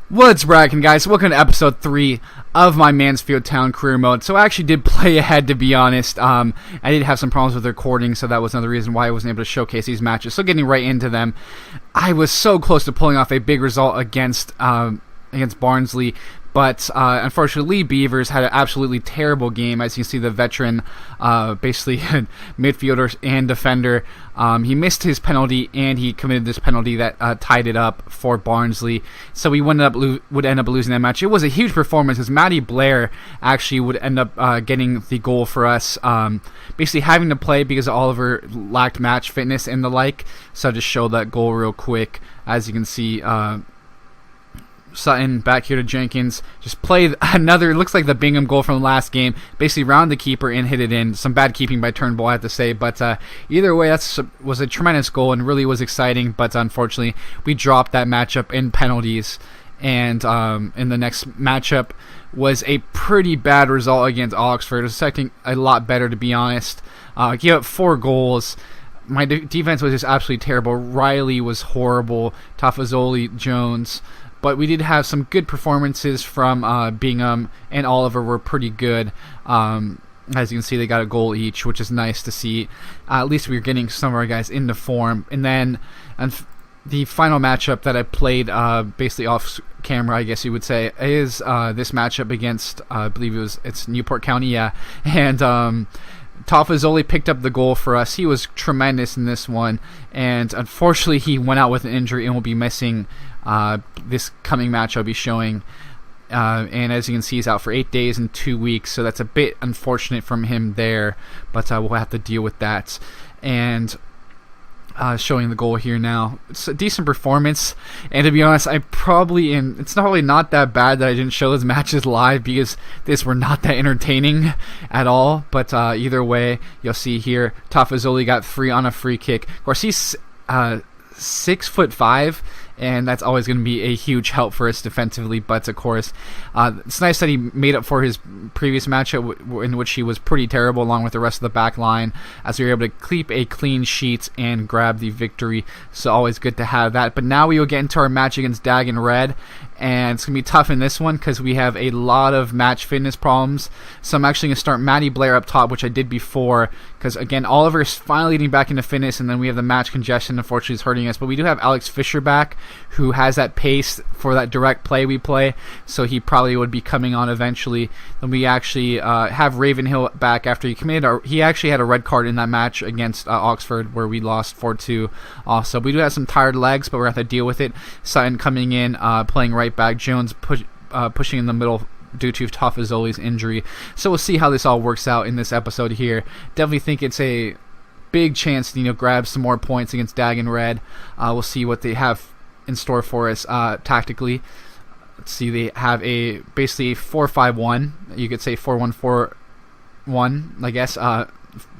What's brackin', guys? Welcome to episode 3 of my Mansfield Town career mode. So I actually did play ahead, to be honest. I did have some problems with recording, so that was another reason why I wasn't able to showcase these matches. So getting right into them, I was so close to pulling off a big result against Barnsley, but unfortunately Lee Beavers had an absolutely terrible game. As you can see, the veteran, basically midfielder and defender, he missed his penalty and he committed this penalty that tied it up for Barnsley. So we would end up losing that match. It was a huge performance because Matty Blair actually would end up getting the goal for us, basically having to play because Oliver lacked match fitness and the like. So I'll just show that goal real quick. As you can see, Sutton back here to Jenkins, just played another, looks like the Bingham goal from the last game, basically round the keeper and hit it in. Some bad keeping by Turnbull, I have to say, but either way, that was a tremendous goal and really was exciting, but unfortunately we dropped that matchup in penalties, and in the next matchup was a pretty bad result against Oxford. I was expecting a lot better, to be honest. Gave up 4 goals. My defense was just absolutely terrible. Riley was horrible. Tafazoli, Jones. But we did have some good performances from Bingham, and Oliver were pretty good. As you can see, they got a goal each, which is nice to see. At least we were getting some of our guys into form. And then the final matchup that I played, basically off camera, I guess you would say, is this matchup against, I believe it's Newport County, yeah. And Tafazoli picked up the goal for us. He was tremendous in this one, and unfortunately he went out with an injury and will be missing this coming match I'll be showing. And as you can see, he's out for 8 days and 2 weeks, so that's a bit unfortunate from him there, but we'll have to deal with that. And showing the goal here now. It's a decent performance, and to be honest, it's probably not that bad that I didn't show those matches live because these were not that entertaining at all. But either way, you'll see here, Tafazoli got 3 on a free kick. Of course, he's 6'5", and that's always going to be a huge help for us defensively. But of course, it's nice that he made up for his previous matchup in which he was pretty terrible, along with the rest of the back line, as we were able to keep a clean sheet and grab the victory. So always good to have that. But now we will get into our match against Dagon Red, and it's going to be tough in this one because we have a lot of match fitness problems. So I'm actually going to start Matty Blair up top, which I did before, because again, Oliver is finally getting back into fitness, and then we have the match congestion, unfortunately, is hurting us. But we do have Alex Fisher back, who has that pace for that direct play we play, so he probably would be coming on eventually. Then we actually have Ravenhill back after he actually had a red card in that match against Oxford, where we lost 4-2 also. We do have some tired legs, but we're going to have to deal with it. Sutton coming in, playing right back. Jones pushing in the middle due to Tafazoli's injury. So we'll see how this all works out in this episode here. Definitely think it's a big chance to grab some more points against Dagon Red. We'll see what they have in store for us tactically. Let's see, they have basically a 4-5-1. You could say 4-1-4-1, I guess.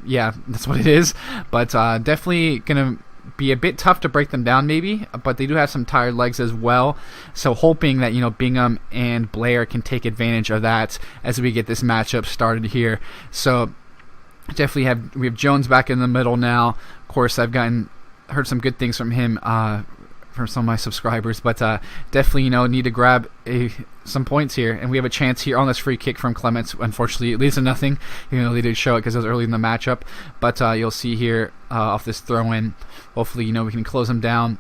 Yeah, that's what it is. But definitely going to be a bit tough to break them down, maybe. But they do have some tired legs as well. So hoping that Bingham and Blair can take advantage of that as we get this matchup started here. So definitely we have Jones back in the middle now. Of course, I've heard some good things from him, from some of my subscribers, but definitely need to grab some points here, and we have a chance here on this free kick from Clements. Unfortunately, it leads to nothing. They did show it because it was early in the matchup, but you'll see here off this throw-in, hopefully we can close them down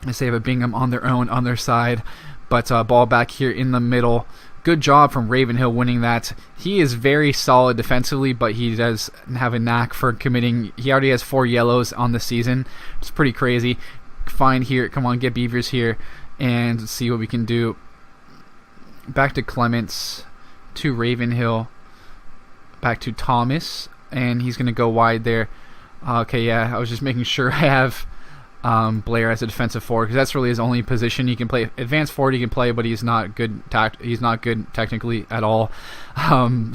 as they have a Bingham on their own on their side. But ball back here in the middle. Good job from Ravenhill winning that. He is very solid defensively, but he does have a knack for committing. He already has 4 yellows on the season. It's pretty crazy. Fine here. Come on, get Beavers here and see what we can do. Back to Clements, to Ravenhill, back to Thomas, and he's going to go wide there. Okay, yeah, I was just making sure I have Blair as a defensive forward, because that's really his only position he can play. Advanced forward he can play, but he's not good. He's not good technically at all.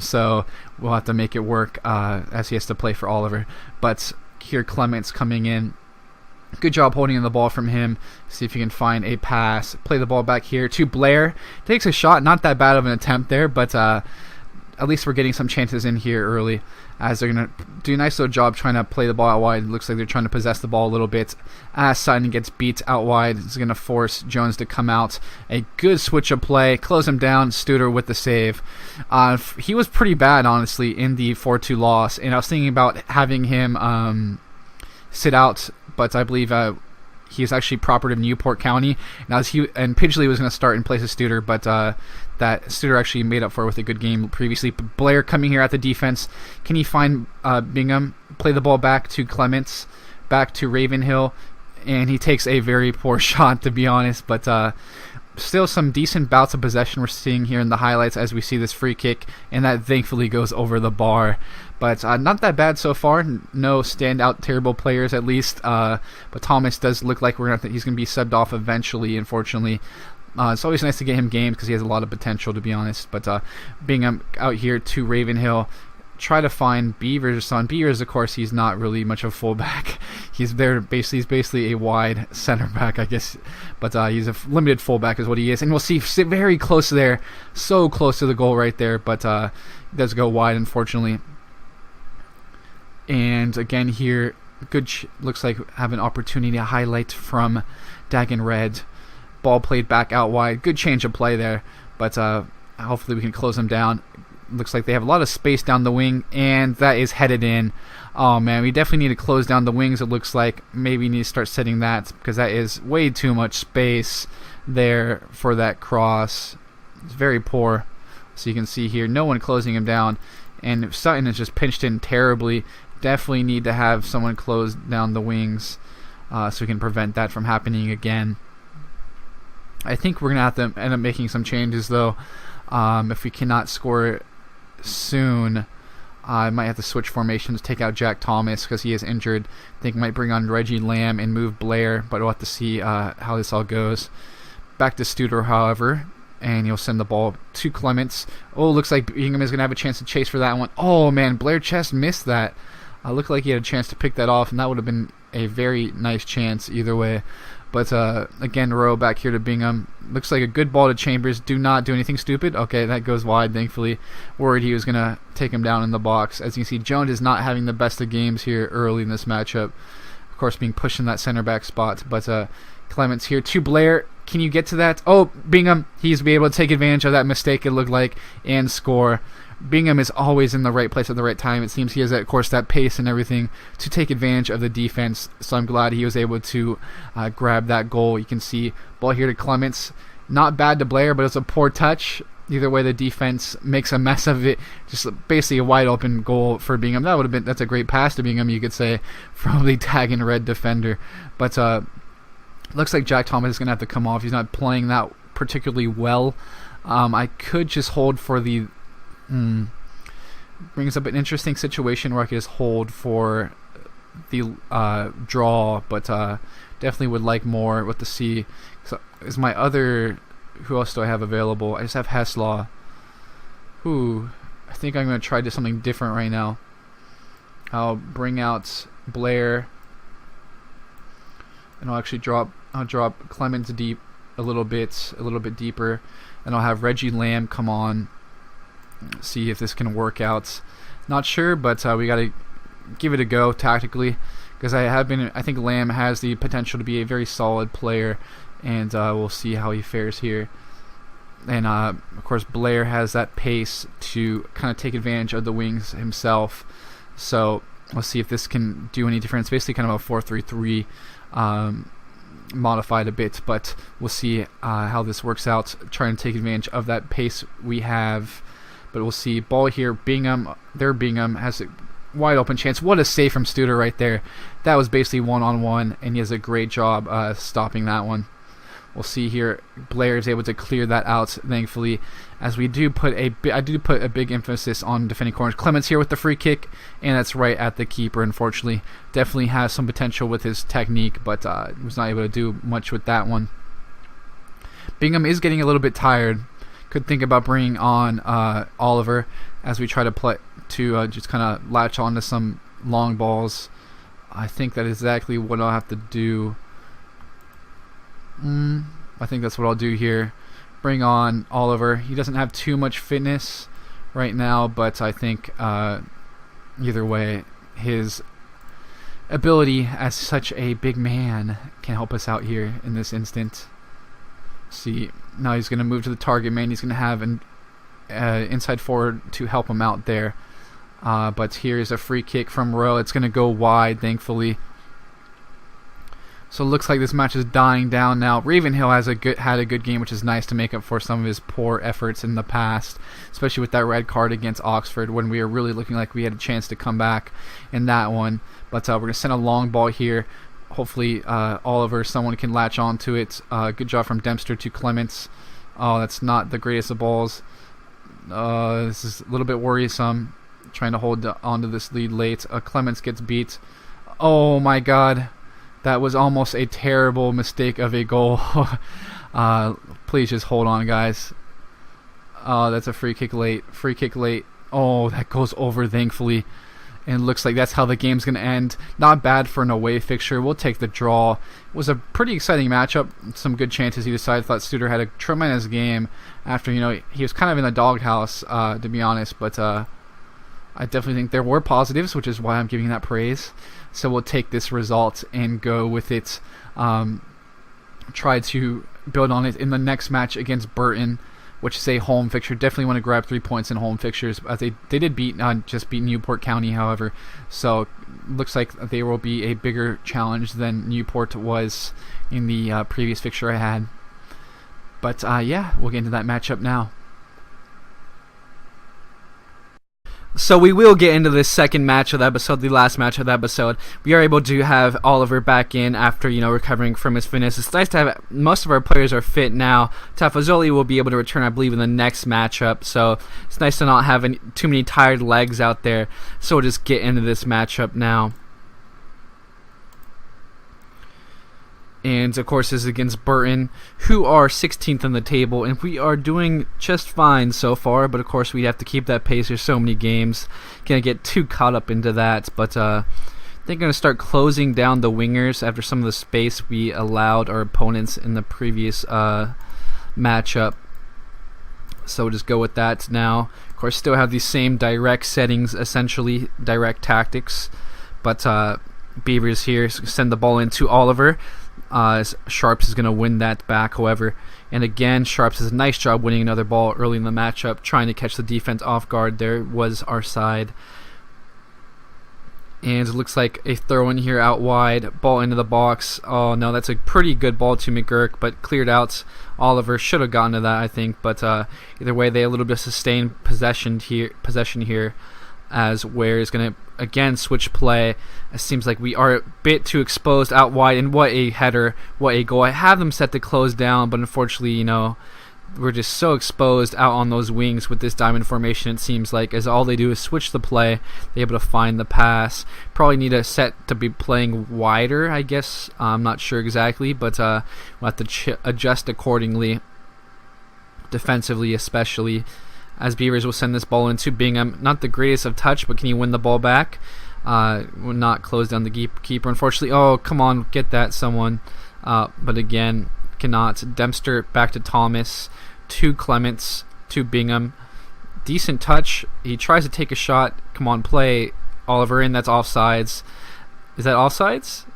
So we'll have to make it work as he has to play for Oliver. But here Clements coming in. Good job holding the ball from him. See if he can find a pass. Play the ball back here to Blair. Takes a shot. Not that bad of an attempt there, but at least we're getting some chances in here early, as they're going to do a nice little job trying to play the ball out wide. It looks like they're trying to possess the ball a little bit. As Sutton gets beat out wide, it's going to force Jones to come out. A good switch of play, close him down. Studer with the save. He was pretty bad, honestly, in the 4-2 loss, and I was thinking about having him sit out, but I believe he is actually proper to Newport County. Now and Pidgley was going to start in place of Studer, but that Studer actually made up for it with a good game previously. But Blair coming here at the defense. Can he find Bingham? Play the ball back to Clements, back to Ravenhill, and he takes a very poor shot, to be honest. But still some decent bouts of possession we're seeing here in the highlights as we see this free kick, and that thankfully goes over the bar. But not that bad so far. No standout terrible players, at least. But Thomas does look like he's going to be subbed off eventually, unfortunately. It's always nice to get him games because he has a lot of potential, to be honest. But Bingham out here to Ravenhill. Try to find Beavers on Beavers. Of course, he's not really much of a fullback. He's basically a wide center back, I guess. But he's a limited fullback is what he is. And we'll see very close there, so close to the goal right there. But he does go wide, unfortunately. And again here, looks like have an opportunity to highlight from Dagon Red. Ball played back out wide. Good change of play there. But hopefully we can close them down. Looks like they have a lot of space down the wing, and that is headed in. Oh man, we definitely need to close down the wings. It looks like maybe we need to start setting that, because that is way too much space there for that cross. It's very poor. So you can see here, no one closing him down, and Sutton is just pinched in terribly. Definitely need to have someone close down the wings so we can prevent that from happening again. I think we're going to have to end up making some changes, though. If we cannot score soon, I might have to switch formations, take out Jack Thomas because he is injured. I think I might bring on Reggie Lamb and move Blair, but we'll have to see how this all goes. Back to Studer, however, and he'll send the ball to Clements. Oh, looks like Bingham is going to have a chance to chase for that one. Oh, man, Blair Chest missed that. Looked like he had a chance to pick that off, and that would have been a very nice chance either way. But again, Rowe back here to Bingham. Looks like a good ball to Chambers. Do not do anything stupid. Okay, that goes wide, thankfully. Worried he was going to take him down in the box. As you can see, Jones is not having the best of games here early in this matchup. Of course, being pushed in that center back spot. But Clements here to Blair. Can you get to that? Oh, Bingham. He's be able to take advantage of that mistake, it looked like, and score. Bingham is always in the right place at the right time. It seems he has, of course, that pace and everything to take advantage of the defense. So I'm glad he was able to grab that goal. You can see ball here to Clements. Not bad to Blair, but it's a poor touch. Either way, the defense makes a mess of it. Just basically a wide open goal for Bingham. That's a great pass to Bingham, you could say, from the Dagon Red defender. But looks like Jack Thomas is going to have to come off. He's not playing that particularly well. I could just hold for the... brings up an interesting situation where I could just hold for the draw, but definitely would like more with the C. So is my other... Who else do I have available? I just have Heslaw. I think I'm going to try to do something different right now. I'll bring out Blair, and I'll actually drop Clemens deep a little bit deeper, and I'll have Reggie Lamb come on. See if this can work out. Not sure, but we got to give it a go tactically, because I think Lamb has the potential to be a very solid player, and we'll see how he fares here. And of course, Blair has that pace to kind of take advantage of the wings himself. So let's see if this can do any difference. Basically, kind of a 4-3-3. Modified a bit, but we'll see how this works out. Trying to take advantage of that pace we have. But we'll see. Ball here, Bingham. Bingham has a wide open chance. What a save from Studer right there. That was basically one-on-one, and he has a great job stopping that one. We'll see here. Blair is able to clear that out, thankfully, as we do put I do put a big emphasis on defending corners. Clements here with the free kick, and that's right at the keeper, unfortunately. Definitely has some potential with his technique, but was not able to do much with that one. Bingham is getting a little bit tired. Could think about bringing on Oliver as we try to play to just kind of latch on to some long balls. I think that is exactly what I'll have to do. I think that's what I'll do here. Bring on Oliver. He doesn't have too much fitness right now, but I think either way, his ability as such a big man can help us out here in this instant. See, now he's going to move to the target man. He's going to have an inside forward to help him out there. But here's a free kick from Royal. It's going to go wide, thankfully. So it looks like this match is dying down now. Ravenhill had a good game, which is nice to make up for some of his poor efforts in the past, especially with that red card against Oxford when we were really looking like we had a chance to come back in that one. But we're going to send a long ball here. Hopefully Oliver, someone can latch on to it. Good job from Dempster to Clements. Oh, that's not the greatest of balls. This is a little bit worrisome, trying to hold on to this lead late. Clements gets beat. Oh my god. That was almost a terrible mistake of a goal. Please just hold on, guys. That's a free kick late. Free kick late. Oh, that goes over, thankfully. And it looks like that's how the game's going to end. Not bad for an away fixture. We'll take the draw. It was a pretty exciting matchup. Some good chances either side. I thought Studer had a tremendous game after, he was kind of in the doghouse, to be honest. But I definitely think there were positives, which is why I'm giving that praise. So we'll take this result and go with it. Try to build on it in the next match against Burton, which is a home fixture. Definitely want to grab 3 points in home fixtures. As they did just beat Newport County, however. So looks like they will be a bigger challenge than Newport was in the previous fixture I had. But yeah, we'll get into that matchup now. So we will get into this second match of the episode, the last match of the episode. We are able to have Oliver back in after, recovering from his fitness. It's nice to have most of our players are fit now. Tafazoli will be able to return, I believe, in the next matchup. So it's nice to not have too many tired legs out there. So we'll just get into this matchup now. And, of course, this is against Burton, who are 16th on the table. And we are doing just fine so far. But, of course, we have to keep that pace. There's so many games. Can't get too caught up into that. But they're going to start closing down the wingers after some of the space we allowed our opponents in the previous matchup. So we'll just go with that now. Of course, still have these same direct settings, essentially, direct tactics. But Beavers here send the ball into Oliver. Sharps is going to win that back, however. And again, Sharps does a nice job winning another ball early in the matchup, trying to catch the defense off guard. There was our side. And it looks like a throw in here out wide. Ball into the box. Oh, no, that's a pretty good ball to McGurk, but cleared out. Oliver should have gotten to that, I think. But either way, they a little bit of sustained possession here. As Ware is going to, again, switch play. It seems like we are a bit too exposed out wide, and what a header, what a goal. I have them set to close down, but unfortunately, we're just so exposed out on those wings with this diamond formation, it seems like, as all they do is switch the play. They're able to find the pass. Probably need a set to be playing wider, I guess. I'm not sure exactly, but we'll have to adjust accordingly, defensively especially. As Beavers will send this ball into Bingham. Not the greatest of touch, but can he win the ball back? Will not close down the keeper, unfortunately. Oh, come on, get that, someone. But again, cannot. Dempster back to Thomas. To Clements. To Bingham. Decent touch. He tries to take a shot. Come on, play Oliver in. That's offsides. Is that offsides?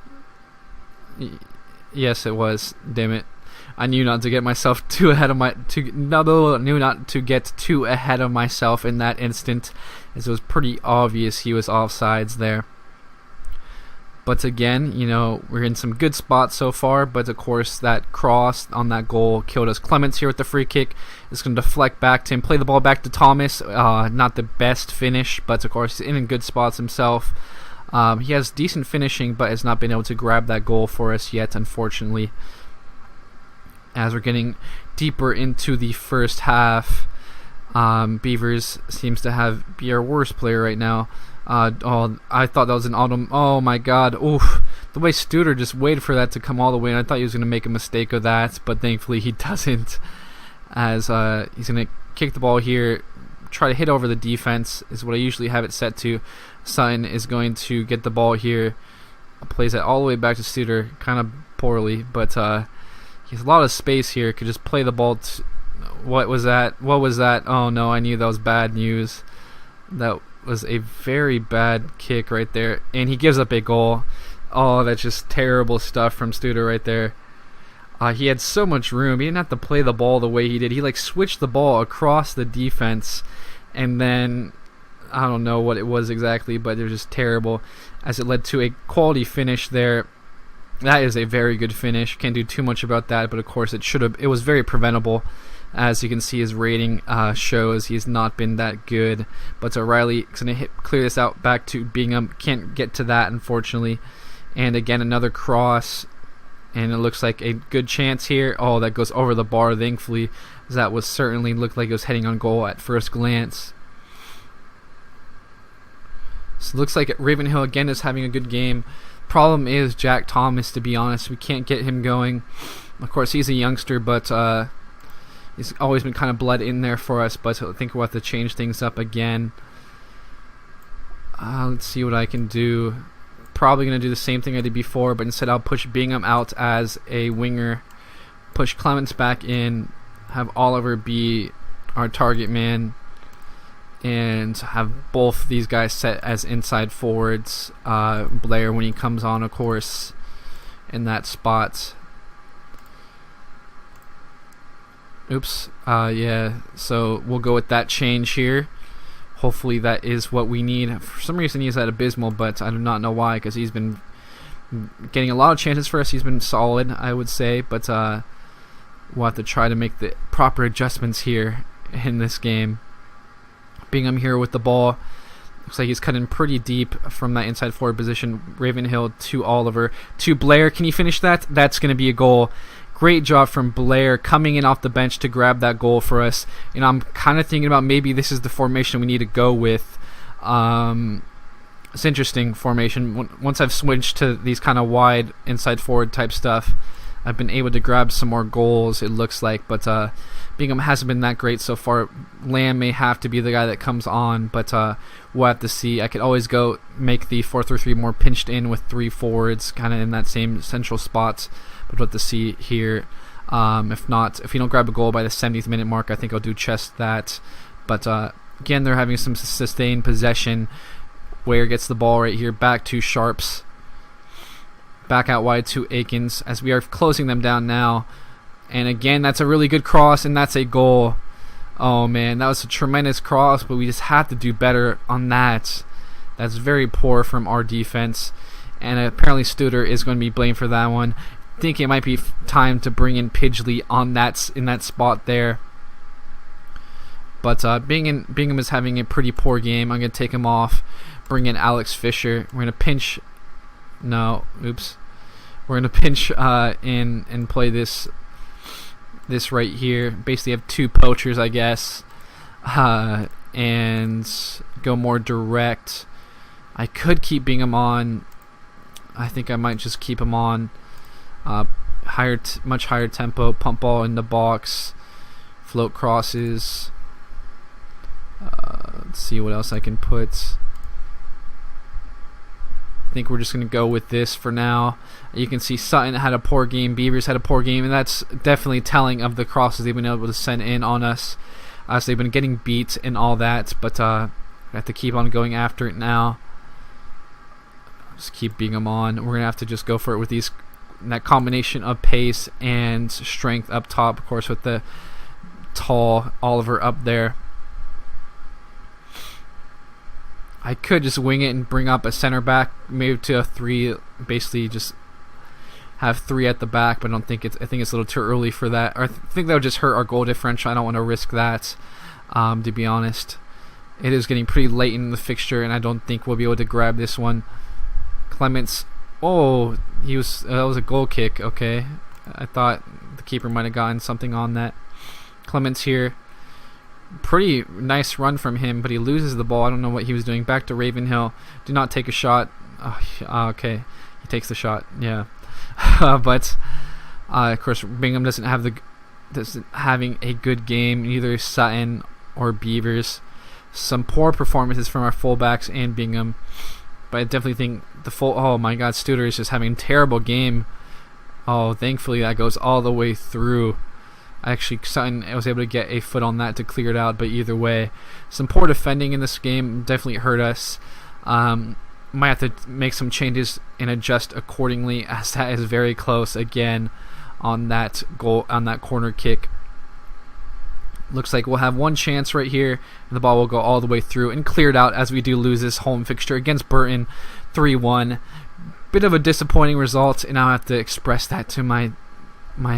Yes, it was. Damn it. I knew not to get myself too ahead of knew not to get too ahead of myself in that instant, as it was pretty obvious he was offsides there. But again, we're in some good spots so far, but of course that cross on that goal killed us. Clements here with the free kick. It's going to deflect back to him, play the ball back to Thomas. Not the best finish, but of course he's in good spots himself. He has decent finishing, but has not been able to grab that goal for us yet, unfortunately. As we're getting deeper into the first half, Beavers seems to be our worst player right now. I thought that was an autumn. Oh my god. Oof. The way Studer just waited for that to come all the way, and I thought he was going to make a mistake of that, but thankfully he doesn't. As he's going to kick the ball here, try to hit over the defense, is what I usually have it set to. Sutton is going to get the ball here. Plays it all the way back to Studer, kind of poorly, but he has a lot of space here. Could just play the ball What was that? What was that? Oh no, I knew that was bad news. That was a very bad kick right there. And he gives up a goal. Oh, that's just terrible stuff from Studer right there. He had so much room. He didn't have to play the ball the way he did. He like switched the ball across the defense, and then I don't know what it was exactly, but it was just terrible as it led to a quality finish there. That is a very good finish. Can't do too much about that, but of course it was very preventable. As you can see, his rating shows he's not been that good. But O'Reilly is going to clear this out back to Bingham. Can't get to that, unfortunately. And again, another cross. And it looks like a good chance here. Oh, that goes over the bar, thankfully. That was certainly looked like it was heading on goal at first glance. So it looks like Ravenhill again is having a good game. Problem is Jack Thomas, to be honest. We can't get him going. Of course, he's a youngster, but he's always been kind of bled in there for us. But I think we'll have to change things up again. Let's see what I can do. Probably going to do the same thing I did before, but instead I'll push Bingham out as a winger, push Clements back in, have Oliver be our target man, and have both these guys set as inside forwards. Blair, when he comes on, of course, in that spot. Oops. Yeah, so we'll go with that change here. Hopefully that is what we need. For some reason he's at abysmal, but I do not know why, because he's been getting a lot of chances for us. He's been solid, I would say, but we'll have to try to make the proper adjustments here in this game. Bingham here with the ball. Looks like he's cutting pretty deep from that inside forward position. Ravenhill to Oliver to Blair. Can he finish that? That's going to be a goal. Great job from Blair coming in off the bench to grab that goal for us. And I'm kind of thinking about maybe this is the formation we need to go with. It's interesting formation. Once I've switched to these kind of wide inside forward type stuff, I've been able to grab some more goals, it looks like. But Bingham hasn't been that great so far. Lamb may have to be the guy that comes on, but we'll have to see. I could always go make the 4-3-3 more pinched in with 3 forwards, kind of in that same central spot. But we'll have to see here. If not, if you don't grab a goal by the 70th minute mark, I think I'll do just that. But again, they're having some sustained possession. Ware gets the ball right here, back to Sharps. Back out wide to Akins as we are closing them down now. And again, that's a really good cross, and that's a goal. Oh man, that was a tremendous cross, but we just have to do better on that. That's very poor from our defense. And apparently Studer is going to be blamed for that one. I think it might be time to bring in Pidgley on in that spot there. But Bingham is having a pretty poor game. I'm going to take him off. Bring in Alex Fisher. We're going to pinch. No, oops. We're going to pinch in and play this right here. Basically have 2 poachers, I guess. And go more direct. I could keep Bingham on. I think I might just keep him on. Much higher tempo, pump ball in the box, float crosses. Let's see what else I can put. I think we're just going to go with this for now. You can see Sutton had a poor game, Beavers had a poor game, and that's definitely telling of the crosses they've been able to send in on us. So they've been getting beat and all that, but I have to keep on going after it now. Just keep Bingham on. We're going to have to just go for it with that combination of pace and strength up top, of course, with the tall Oliver up there. I could just wing it and bring up a center back, maybe to a 3, basically just have 3 at the back, but I think it's a little too early for that. Or I think that would just hurt our goal differential. I don't want to risk that, to be honest. It is getting pretty late in the fixture, and I don't think we'll be able to grab this one. Clements, oh, that was a goal kick. Okay, I thought the keeper might have gotten something on that. Clements here. Pretty nice run from him, but he loses the ball. I don't know what he was doing. Back to Ravenhill. Do not take a shot. Okay, he takes the shot. Yeah, but of course Bingham doesn't having a good game. Either Sutton or Beavers. Some poor performances from our fullbacks and Bingham, but I definitely think oh my God, Studer is just having a terrible game. Oh, thankfully that goes all the way through. I was able to get a foot on that to clear it out, but either way, some poor defending in this game definitely hurt us. Might have to make some changes and adjust accordingly, as that is very close again on that goal, on that corner kick. Looks like we'll have one chance right here, and the ball will go all the way through and cleared out, as we do lose this home fixture against Burton 3-1. Bit of a disappointing result, and I'll have to express that to my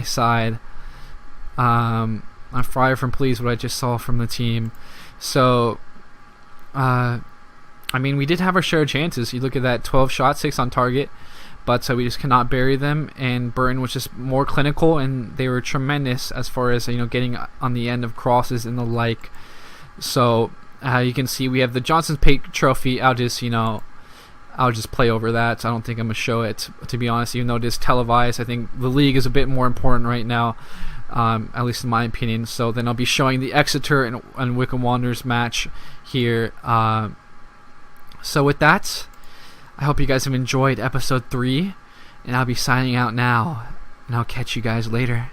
side. I'm far from pleased with what I just saw from the team. So, I mean, we did have our share of chances. You look at that, 12 shots, 6 on target, but we just cannot bury them. And Burton was just more clinical, and they were tremendous as far as getting on the end of crosses and the like. So you can see we have the Johnson Pate Trophy. I'll just play over that. I don't think I'm gonna show it, to be honest, even though it is televised. I think the league is a bit more important right now, at least in my opinion. So then I'll be showing the Exeter and Wycombe Wanderers match here. So with that, I hope you guys have enjoyed episode 3, and I'll be signing out now, and I'll catch you guys later.